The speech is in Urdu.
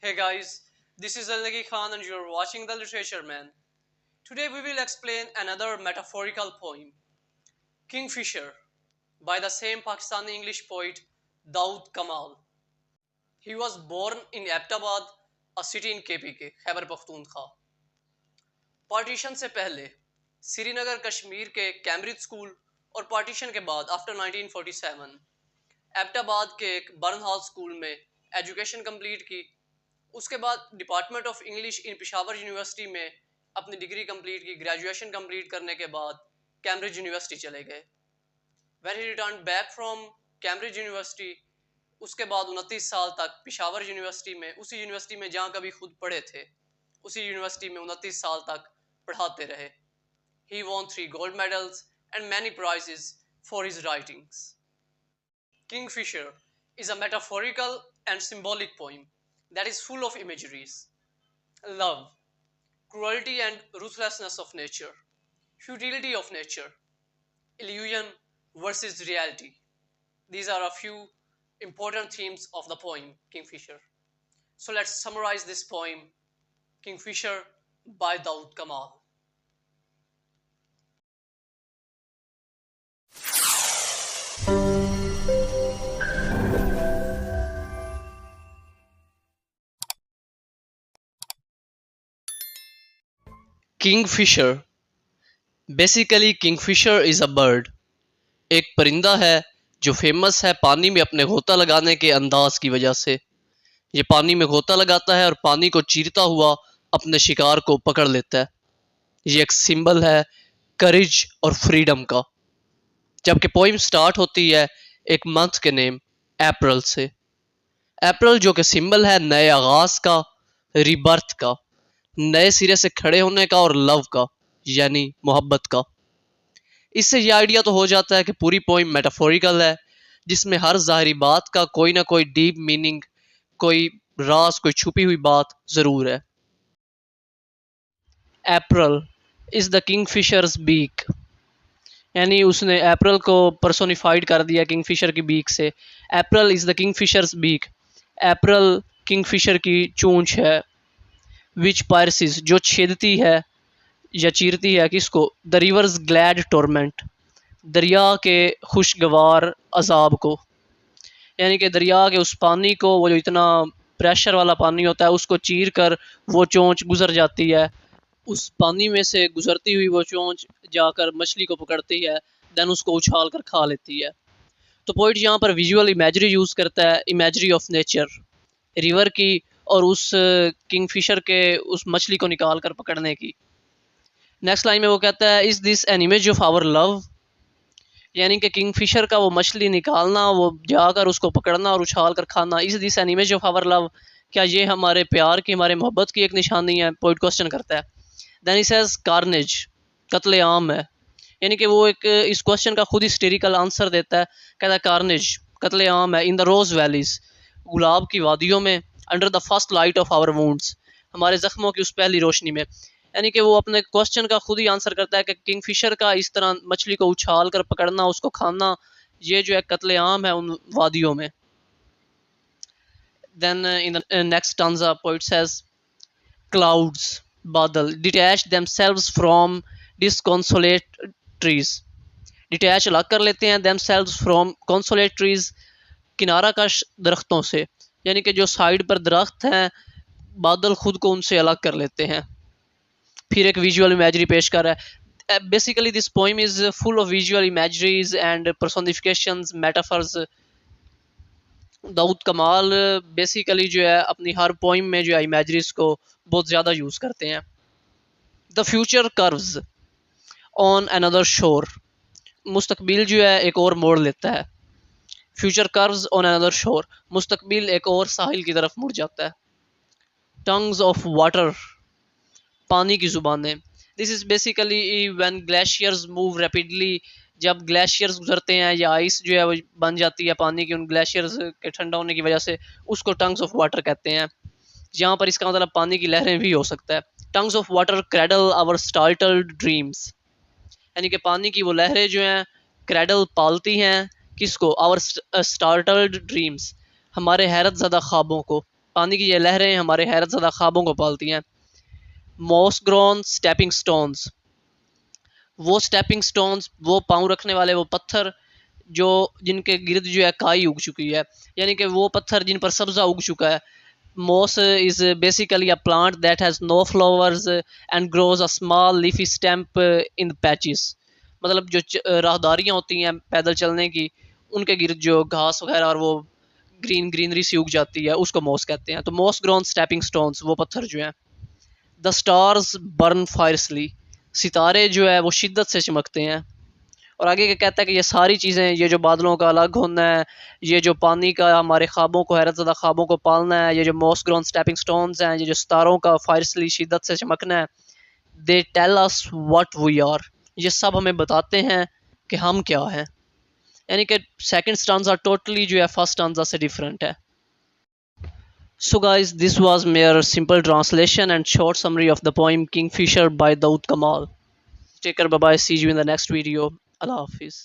Hey guys, this is Aldagi Khan and you're watching The Literature Man. Today we will explain another metaphorical poem, Kingfisher, by the same Pakistani English poet Daud Kamal. He was born in Abbottabad, a city in KPK, Khyber Pakhtunkhwa. Partition سے پہلے سری نگر کشمیر کے کیمبرج اسکول اور پارٹیشن کے بعد آفٹر 1947 ایبٹ آباد کے ایک برن ہال اسکول میں ایجوکیشن کمپلیٹ کی. اس کے بعد department of English in Peshawar university میں اپنی ڈگری کمپلیٹ کی. گریجویشن کمپلیٹ کرنے کے بعد کیمبرج یونیورسٹی چلے گئے. When he return back from Cambridge university اس کے بعد 29 سال تک پشاور یونیورسٹی میں, اسی یونیورسٹی میں جہاں کبھی خود پڑھے تھے, اسی یونیورسٹی میں 29 سال تک پڑھاتے رہے. He won 3 gold medals and many prizes for his writings. Kingfisher is a metaphorical and symbolic poem that is full of imageries. Love, cruelty and ruthlessness of nature, futility of nature, illusion versus reality. These are a few important themes of the poem Kingfisher. So let's summarize this poem, Kingfisher by Daud Kamal. Kingfisher. Basically, Kingfisher is a bird. ایک پرندہ ہے جو فیمس ہے پانی میں اپنے غوطہ لگانے کے انداز کی وجہ سے. یہ پانی میں غوطہ لگاتا ہے اور پانی کو چیرتا ہوا اپنے شکار کو پکڑ لیتا ہے. یہ ایک سمبل ہے کریج اور فریڈم کا. جبکہ پوئم سٹارٹ ہوتی ہے ایک منتھ کے نیم اپریل سے. اپریل جو کہ سمبل ہے نئے آغاز کا, ریبرتھ کا, نئے سرے سے کھڑے ہونے کا اور لو کا یعنی محبت کا. اس سے یہ آئیڈیا تو ہو جاتا ہے کہ پوری پوئم میٹافوریکل ہے, جس میں ہر ظاہری بات کا کوئی نہ کوئی ڈیپ میننگ, کوئی راز, کوئی چھپی ہوئی بات ضرور ہے. April is the kingfisher's beak, یعنی اس نے اپریل کو پرسونیفائڈ کر دیا کنگ فشر کی بیک سے. April is the kingfisher's beak. April kingfisher کی چونچ ہے. وچ پائرسز جو چھیدتی ہے یا چیرتی ہے کس کو, دا ریورز گلیڈ ٹورمنٹ دریا کے خوشگوار عذاب کو. یعنی کہ دریا کے اس پانی کو, وہ جو اتنا پریشر والا پانی ہوتا ہے, اس کو چیر کر وہ چونچ گزر جاتی ہے. اس پانی میں سے گزرتی ہوئی وہ چونچ جا کر مچھلی کو پکڑتی ہے, دین اس کو اچھال کر کھا لیتی ہے. تو پوئٹ یہاں پر ویژول امیجری یوز کرتا ہے, امیجری آف نیچر, ریور کی اور اس کنگ فشر کے اس مچھلی کو نکال کر پکڑنے کی. نیکسٹ لائن میں وہ کہتا ہے از دس این امیج آف آور لو, یعنی کہ کنگ فشر کا وہ مچھلی نکالنا, وہ جا کر اس کو پکڑنا اور اچھال کر کھانا, از دس این امیج آف آور لو, کیا یہ ہمارے پیار کی, ہمارے محبت کی ایک نشانی ہے. پوئٹ کوسچن کرتا ہے. دین ہی سیز کارنیج قتل عام ہے, یعنی کہ وہ ایک اس کوسچن کا خود ہسٹیریکل آنسر دیتا ہے. کہتا ہے کارنیج قتل عام ہے ان دا روز ویلیز, گلاب کی وادیوں میں, under the first light of our wounds, ہمارے زخموں کی اس پہلی روشنی میں. یعنی کہ وہ اپنے کوسچن کا خود ہی آنسر کرتا ہے کہ کنگ فشر کا اس طرح مچھلی کو اچھال کر پکڑنا, اس کو کھانا, یہ جو ہے قتل عام ہے ان وادیوں میں. دین ان the next stanza poet says clouds بادل detach themselves from disconsolate trees, detach الگ کر لیتے ہیں themselves from consolate trees کنارہ کش درختوں سے, یعنی کہ جو سائڈ پر درخت ہیں بادل خود کو ان سے الگ کر لیتے ہیں. پھر ایک ویژول امیجری پیش کر رہا ہے. Basically this poem is full of visual imageries and personifications, metaphors. Daud Kamal basically جو ہے اپنی ہر پوئم میں جو ہے امیجریز کو بہت زیادہ یوز کرتے ہیں. دا فیوچر کروز آن اندر شور, مستقبل جو ہے ایک اور موڑ لیتا ہے. فیوچر کروز آن اندر شور, مستقبل ایک اور ساحل کی طرف مڑ جاتا ہے. ٹنگز آف واٹر, پانی کی زبانیں. This is basically when glaciers move rapidly, جب گلیشیئرز گزرتے ہیں یا آئس جو ہے وہ بن جاتی ہے پانی کی ان گلیشیئرز کے ٹھنڈا ہونے کی وجہ سے, اس کو ٹنگز آف واٹر کہتے ہیں. یہاں پر اس کا مطلب پانی کی لہریں بھی ہو سکتا ہے. Tongues of water cradle our startled dreams, یعنی کہ پانی کی وہ لہریں جو ہیں کریڈل پالتی ہیں کس کو, آور اسٹارٹلڈ ڈریمز, ہمارے حیرت زدہ خوابوں کو. پانی کی یہ لہریں ہمارے حیرت زدہ خوابوں کو پالتی ہیں. موس گرون سٹیپنگ سٹونز، وہ سٹیپنگ سٹونز، وہ پاؤں رکھنے والے وہ پتھر جو جن کے گرد جو ہے کائی اگ چکی ہے، یعنی کہ وہ پتھر جن پر سبزہ اگ چکا ہے. Moss is basically a plant that has no flowers and grows a small leafy stem in patches. مطلب جو راہداریاں ہوتی ہیں پیدل چلنے کی، ان کے گرد جو گھاس وغیرہ اور وہ گرینری سی اگ جاتی ہے، اس کو موس کہتے ہیں. تو موس گرون سٹیپنگ سٹونز وہ پتھر جو ہیں. دا اسٹارز برن فائرسلی، ستارے جو ہے وہ شدت سے چمکتے ہیں. اور آگے کہتا ہے کہ یہ ساری چیزیں، یہ جو بادلوں کا الگ ہونا ہے، یہ جو پانی کا ہمارے خوابوں کو، حیرت زدہ خوابوں کو پالنا ہے، یہ جو موس گرون سٹیپنگ سٹونز ہیں، یہ جو ستاروں کا فائرسلی شدت سے چمکنا ہے، they tell us what we are, یہ سب ہمیں بتاتے ہیں کہ ہم کیا ہیں. یعنی کہ سیکنڈ سٹانزا ٹوٹلی جو ہے فرسٹ سٹانزا سے ڈفرینٹ ہے. So guys, this was mere simple translation and short summary of the poem Kingfisher by Daud Kamal. Take care, bye bye, see you in the next video. Allah Hafiz.